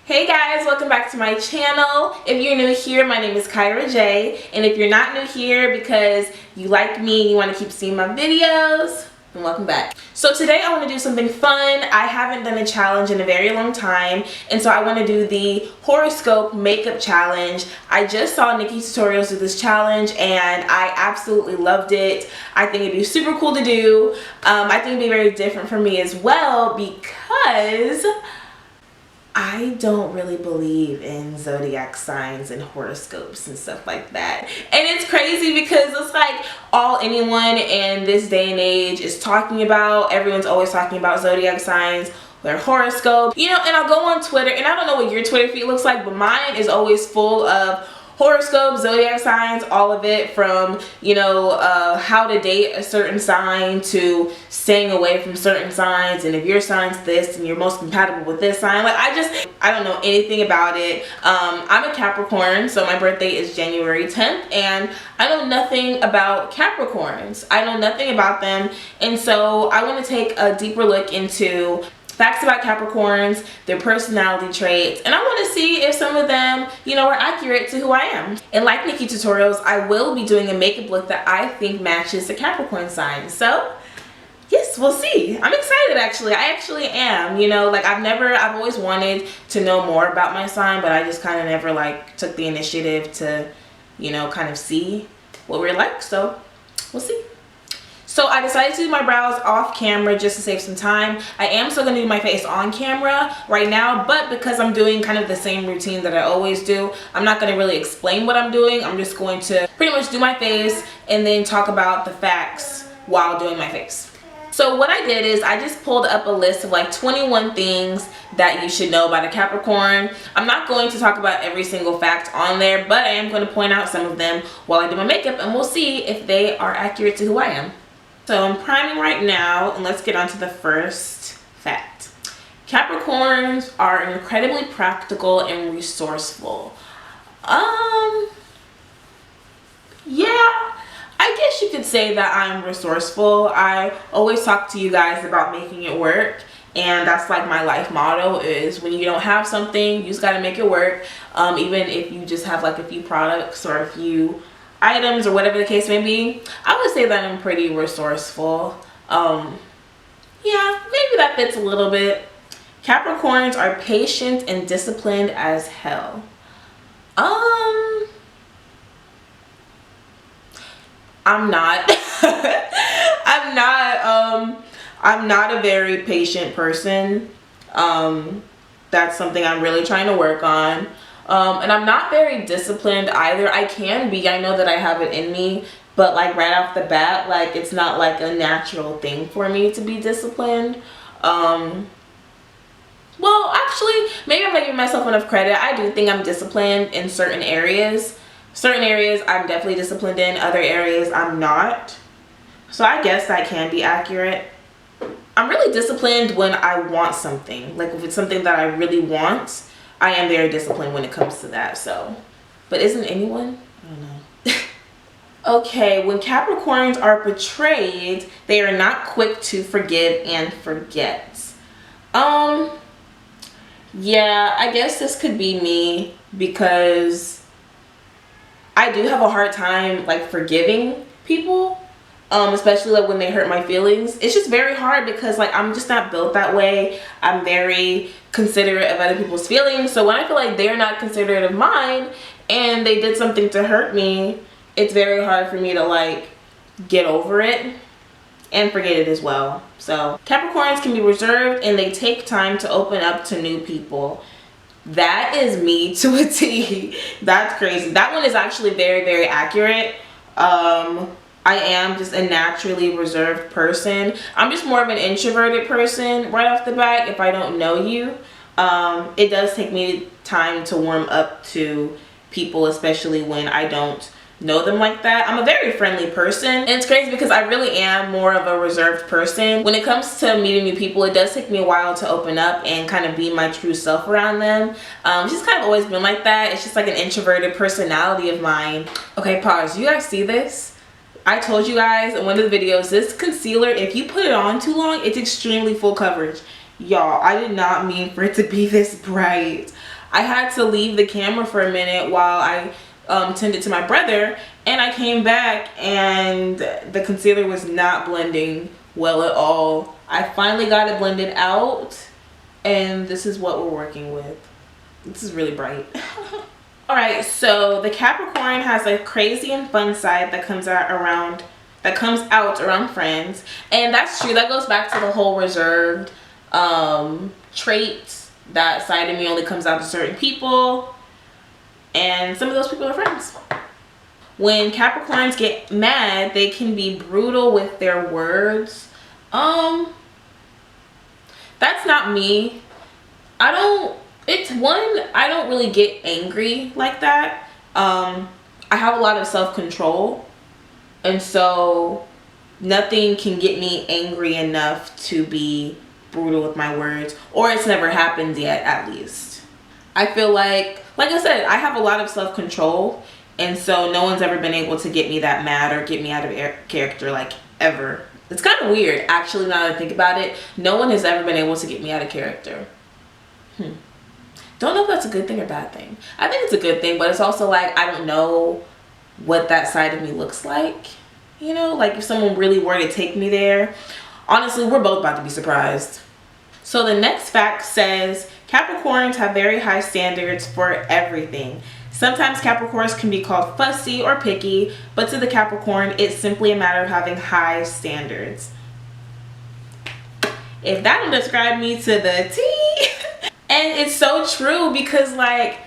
Hey guys, welcome back to my channel. If you're new here, my name is KyraJay, and if you're not new here because you like me and you want to keep seeing my videos, then welcome back. So today I want to do something fun. I haven't done a challenge in a very long time, and so I want to do the horoscope makeup challenge. I just saw Nikki Tutorials do this challenge and I absolutely loved it. I think it'd be super cool to do. I think it'd be very different for me as well because I don't really believe in zodiac signs and horoscopes and stuff like that. And it's crazy because it's like all anyone in this day and age is talking about. Everyone's always talking about zodiac signs, their horoscope. You know, and I'll go on Twitter, and I don't know what your Twitter feed looks like, but mine is always full of horoscopes, zodiac signs, all of it, from, you know, how to date a certain sign to staying away from certain signs, and if your sign's this and you're most compatible with this sign. Like, I don't know anything about it. I'm a Capricorn, so my birthday is January 10th, and I know nothing about Capricorns. I know nothing about them, and so I want to take a deeper look into facts about Capricorns, their personality traits, and I want to see if some of them, you know, are accurate to who I am. And like Nikki Tutorials, I will be doing a makeup look that I think matches the Capricorn sign. So yes, we'll see. I'm excited actually. I actually am. You know, like I've always wanted to know more about my sign, but I just kind of never like took the initiative to, you know, kind of see what we're like. So we'll see. So I decided to do my brows off camera just to save some time. I am still going to do my face on camera right now, but because I'm doing kind of the same routine that I always do, I'm not going to really explain what I'm doing. I'm just going to pretty much do my face and then talk about the facts while doing my face. So what I did is I just pulled up a list of like 21 things that you should know about a Capricorn. I'm not going to talk about every single fact on there, but I am going to point out some of them while I do my makeup, and we'll see if they are accurate to who I am. So I'm priming right now, and let's get on to the first fact. Capricorns are incredibly practical and resourceful. Yeah, I guess you could say that I'm resourceful. I always talk to you guys about making it work, and that's like my life motto is when you don't have something, you just gotta make it work. Even if you just have like a few products or a few items or whatever the case may be, I would say that I'm pretty resourceful. Yeah, maybe that fits a little bit. Capricorns are patient and disciplined as hell. I'm not. I'm not a very patient person. That's something I'm really trying to work on. And I'm not very disciplined either. I can be. I know that I have it in me, but like right off the bat, like it's not like a natural thing for me to be disciplined. Well, actually, maybe I'm not giving myself enough credit. I do think I'm disciplined in certain areas. Certain areas I'm definitely disciplined in. Other areas I'm not. So I guess that can be accurate. I'm really disciplined when I want something. Like if it's something that I really want, I am very disciplined when it comes to that. So, but isn't anyone? I don't know. Okay, when Capricorns are betrayed, they are not quick to forgive and forget. Yeah, I guess this could be me because I do have a hard time like forgiving people. Especially like when they hurt my feelings. It's just very hard because like I'm just not built that way. I'm very considerate of other people's feelings. So when I feel like they're not considerate of mine and they did something to hurt me, it's very hard for me to like get over it and forget it as well. So Capricorns can be reserved and they take time to open up to new people. That is me to a T. That's crazy. That one is actually very, very accurate. I am just a naturally reserved person. I'm just more of an introverted person right off the bat if I don't know you. It does take me time to warm up to people, especially when I don't know them like that. I'm a very friendly person, and it's crazy because I really am more of a reserved person. When it comes to meeting new people, it does take me a while to open up and kind of be my true self around them. It's just kind of always been like that. It's just like an introverted personality of mine. Okay, pause. You guys see this? I told you guys in one of the videos, this concealer, if you put it on too long, it's extremely full coverage. Y'all, I did not mean for it to be this bright. I had to leave the camera for a minute while I tended to my brother, and I came back and the concealer was not blending well at all. I finally got it blended out, and this is what we're working with. This is really bright. All right, so the Capricorn has a crazy and fun side that comes out around friends, and that's true. That goes back to the whole reserved traits. That side of me only comes out to certain people, and some of those people are friends. When Capricorns get mad, they can be brutal with their words. That's not me. I don't really get angry like that. I have a lot of self-control, and so nothing can get me angry enough to be brutal with my words, or it's never happened yet, at least. I feel like I said, I have a lot of self-control, and so no one's ever been able to get me that mad or get me out of character, like, ever. It's kind of weird, actually, now that I think about it. No one has ever been able to get me out of character. Don't know if that's a good thing or bad thing. I think it's a good thing, but it's also like, I don't know what that side of me looks like. You know, like if someone really were to take me there, honestly, we're both about to be surprised. So the next fact says, Capricorns have very high standards for everything. Sometimes Capricorns can be called fussy or picky, but to the Capricorn, it's simply a matter of having high standards. If that don't describe me to the T. And it's so true, because like,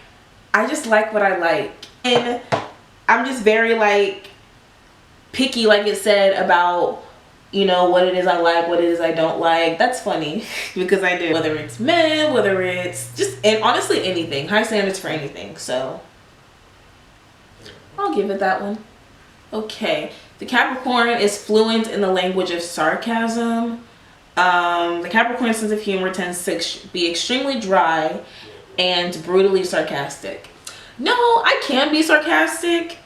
I just like what I like. And I'm just very like picky, like it said, about, you know, what it is I like, what it is I don't like. That's funny because I do. Whether it's men, whether it's just, and honestly anything. High standards for anything. So I'll give it that one. Okay. The Capricorn is fluent in the language of sarcasm. The Capricorn sense of humor tends to be extremely dry and brutally sarcastic. No, I can be sarcastic.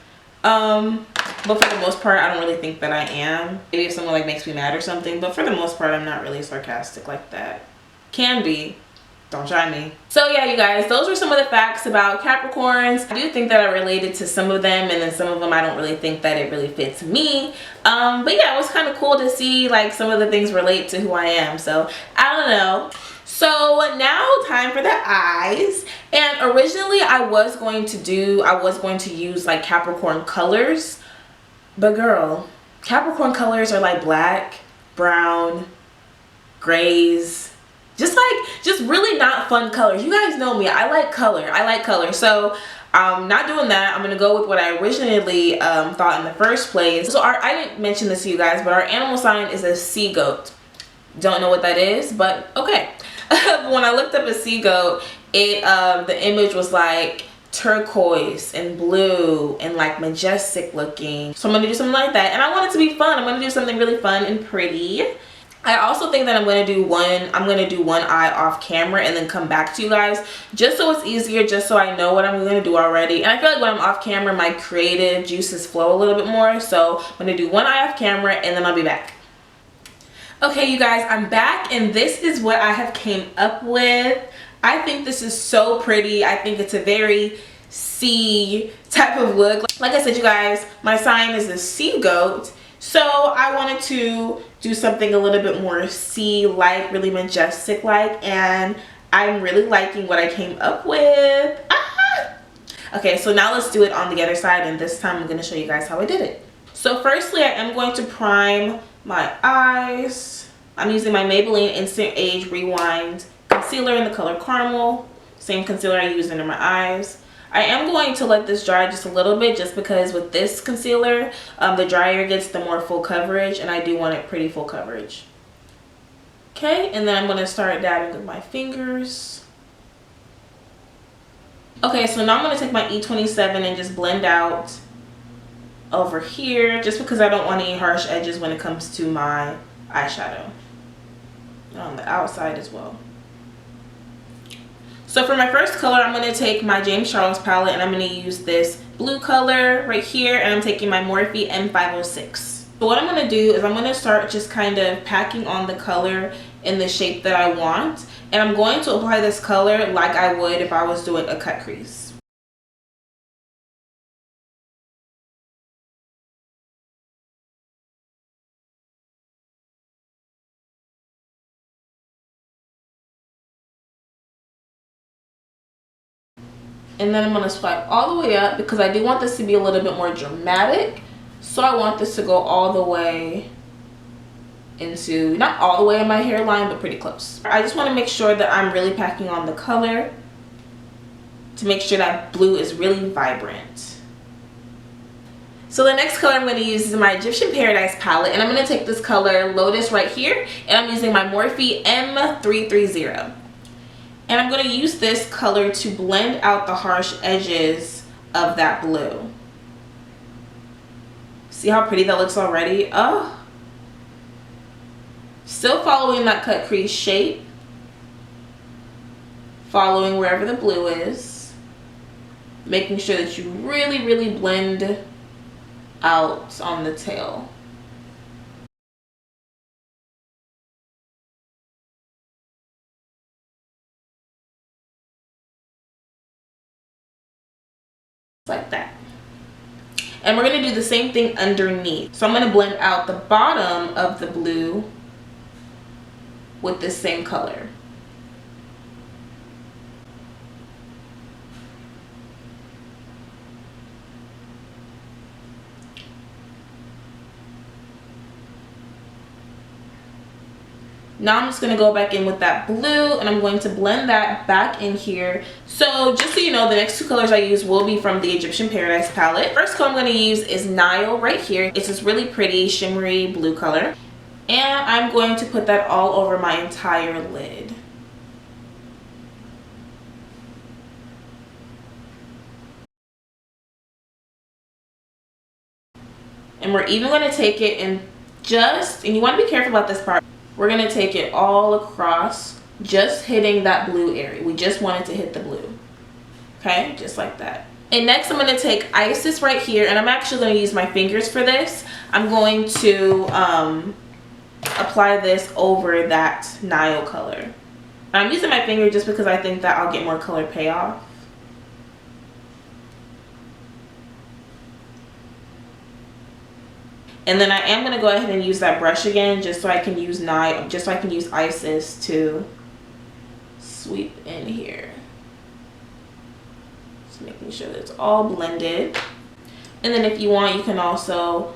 But for the most part, I don't really think that I am. Maybe if someone like makes me mad or something, but for the most part, I'm not really sarcastic like that. Can be. Don't try me. So yeah, you guys, those were some of the facts about Capricorns. I do think that I related to some of them, and then some of them I don't really think that it really fits me. But yeah, it was kind of cool to see like some of the things relate to who I am. So I don't know. So now time for the eyes. And originally I was going to use like Capricorn colors, but girl, Capricorn colors are like black, brown, grays, just really not fun colors. You guys know me, I like color. So I'm not doing that. I'm gonna go with what I originally thought in the first place. So I didn't mention this to you guys, but our animal sign is a sea goat. Don't know what that is, but okay. When I looked up a sea goat, the image was like turquoise and blue and like majestic looking. So I'm gonna do something like that, and I want it to be fun. I'm gonna do something really fun and pretty. I also think that I'm gonna do one eye off camera and then come back to you guys, just so it's easier, just so I know what I'm gonna do already. And I feel like when I'm off camera, my creative juices flow a little bit more. So I'm gonna do one eye off camera and then I'll be back. Okay, you guys, I'm back, and this is what I have came up with. I think this is so pretty. I think it's a very sea type of look. Like I said, you guys, my sign is a sea goat, so I wanted to do something a little bit more sea-like, really majestic-like, and I'm really liking what I came up with. Okay, so now let's do it on the other side, and this time I'm going to show you guys how I did it. So firstly, I am going to prime my eyes. I'm using my Maybelline Instant Age Rewind concealer in the color Caramel. Same concealer I use under my eyes. I am going to let this dry just a little bit, just because with this concealer, the drier it gets, the more full coverage, and I do want it pretty full coverage. Okay, and then I'm going to start dabbing with my fingers. Okay, so now I'm going to take my E27 and just blend out over here, just because I don't want any harsh edges when it comes to my eyeshadow. And on the outside as well. So for my first color, I'm going to take my James Charles palette, and I'm going to use this blue color right here, and I'm taking my Morphe M506. So what I'm going to do is I'm going to start just kind of packing on the color in the shape that I want. And I'm going to apply this color like I would if I was doing a cut crease. And then I'm going to swipe all the way up because I do want this to be a little bit more dramatic. So I want this to go all the way into, not all the way in my hairline, but pretty close. I just want to make sure that I'm really packing on the color to make sure that blue is really vibrant. So the next color I'm going to use is my Egyptian Paradise palette, and I'm going to take this color Lotus right here, and I'm using my Morphe M330. And I'm going to use this color to blend out the harsh edges of that blue. See how pretty that looks already? Oh, still following that cut crease shape, following wherever the blue is, making sure that you really blend out on the tail. Like that. And we're going to do the same thing underneath. So I'm going to blend out the bottom of the blue with this same color. Now I'm just going to go back in with that blue, and I'm going to blend that back in here. So just so you know, the next two colors I use will be from the Egyptian Paradise palette. First color I'm going to use is Nile right here. It's this really pretty shimmery blue color. And I'm going to put that all over my entire lid. And we're even going to take it and you want to be careful about this part. We're going to take it all across, just hitting that blue area. We just want it to hit the blue. Okay, just like that. And next I'm going to take Isis right here, and I'm actually going to use my fingers for this. I'm going to apply this over that Nile color. I'm using my finger just because I think that I'll get more color payoff. And then I am going to go ahead and use that brush again just so I can use Isis to sweep in here. Just making sure that it's all blended. And then if you want, you can also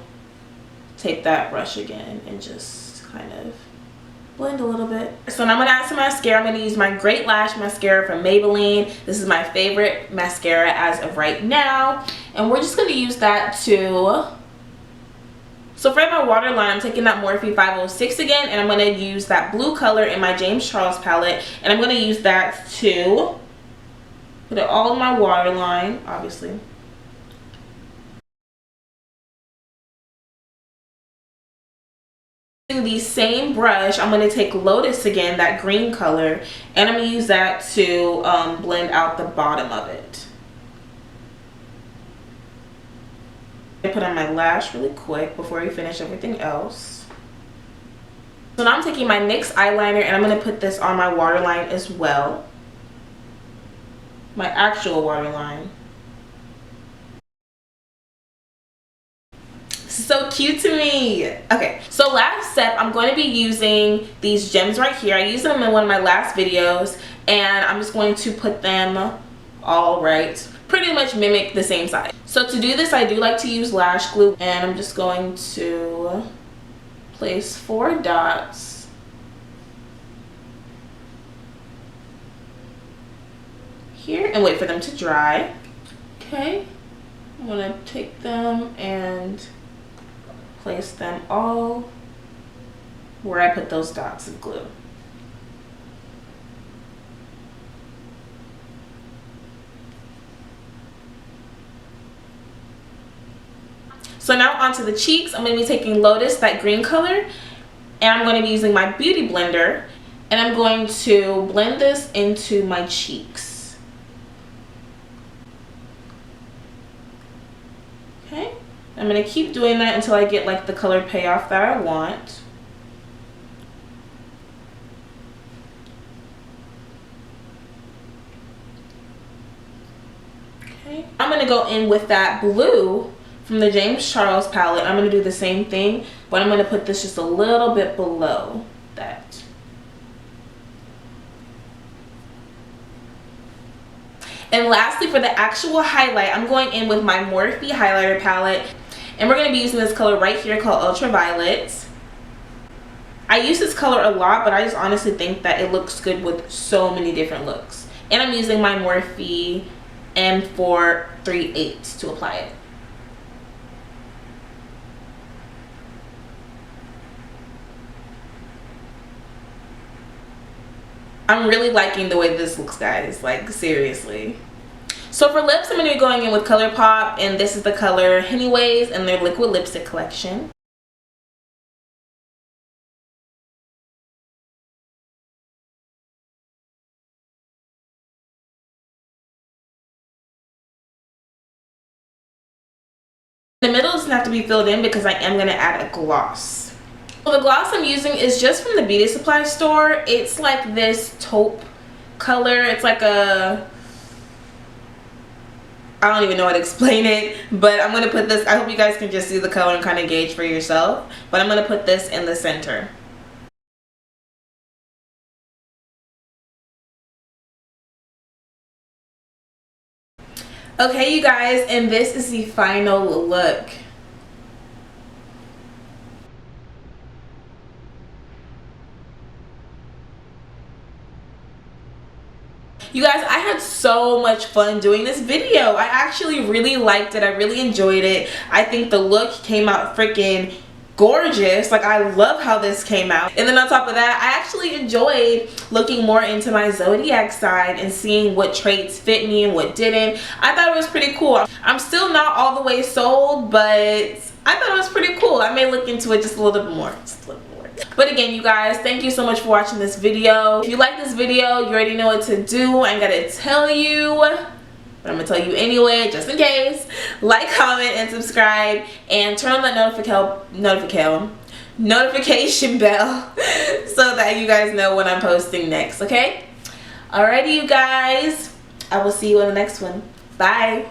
take that brush again and just kind of blend a little bit. So now I'm going to add some mascara. I'm going to use my Great Lash Mascara from Maybelline. This is my favorite mascara as of right now. And we're just going to use that to... So for my waterline, I'm taking that Morphe 506 again, and I'm going to use that blue color in my James Charles palette, and I'm going to use that to put it all in my waterline, obviously. Using the same brush, I'm going to take Lotus again, that green color, and I'm going to use that to blend out the bottom of it. I put on my lash really quick before we finish everything else. So now I'm taking my NYX eyeliner, and I'm going to put this on my waterline as well. My actual waterline. So cute to me. Okay, so last step, I'm going to be using these gems right here. I used them in one of my last videos, and I'm just going to put them all right, pretty much mimic the same size. So to do this, I do like to use lash glue, and I'm just going to place 4 dots here and wait for them to dry. Okay, I'm gonna take them and place them all where I put those dots of glue. So now onto the cheeks. I'm going to be taking Lotus, that green color, and I'm going to be using my beauty blender, and I'm going to blend this into my cheeks. Okay, I'm going to keep doing that until I get like the color payoff that I want. Okay. I'm going to go in with that blue from the James Charles palette. I'm going to do the same thing, but I'm going to put this just a little bit below that. And lastly, for the actual highlight, I'm going in with my Morphe highlighter palette. And we're going to be using this color right here called Ultraviolet. I use this color a lot, but I just honestly think that it looks good with so many different looks. And I'm using my Morphe M438 to apply it. I'm really liking the way this looks, guys, like seriously. So for lips, I'm going to be going in with ColourPop, and this is the color Anyways in their liquid lipstick collection. The middle doesn't have to be filled in because I am going to add a gloss. So the gloss I'm using is just from the beauty supply store. It's like this taupe color. It's like a, I don't even know how to explain it, but I'm going to put this, I hope you guys can just see the color and kind of gauge for yourself, but I'm going to put this in the center. Okay, you guys, and this is the final look. You guys, I had so much fun doing this video. I actually really liked it. I really enjoyed it. I think the look came out freaking gorgeous. Like, I love how this came out. And then on top of that, I actually enjoyed looking more into my zodiac side and seeing what traits fit me and what didn't. I thought it was pretty cool. I'm still not all the way sold, but I thought it was pretty cool. I may look into it just a little bit more. But again, you guys, thank you so much for watching this video. If you like this video, you already know what to do. I ain't gotta tell you, but I'm gonna tell you anyway, just in case. Like, comment, and subscribe, and turn on that notification bell so that you guys know when I'm posting next, okay? Alrighty, you guys, I will see you in the next one. Bye.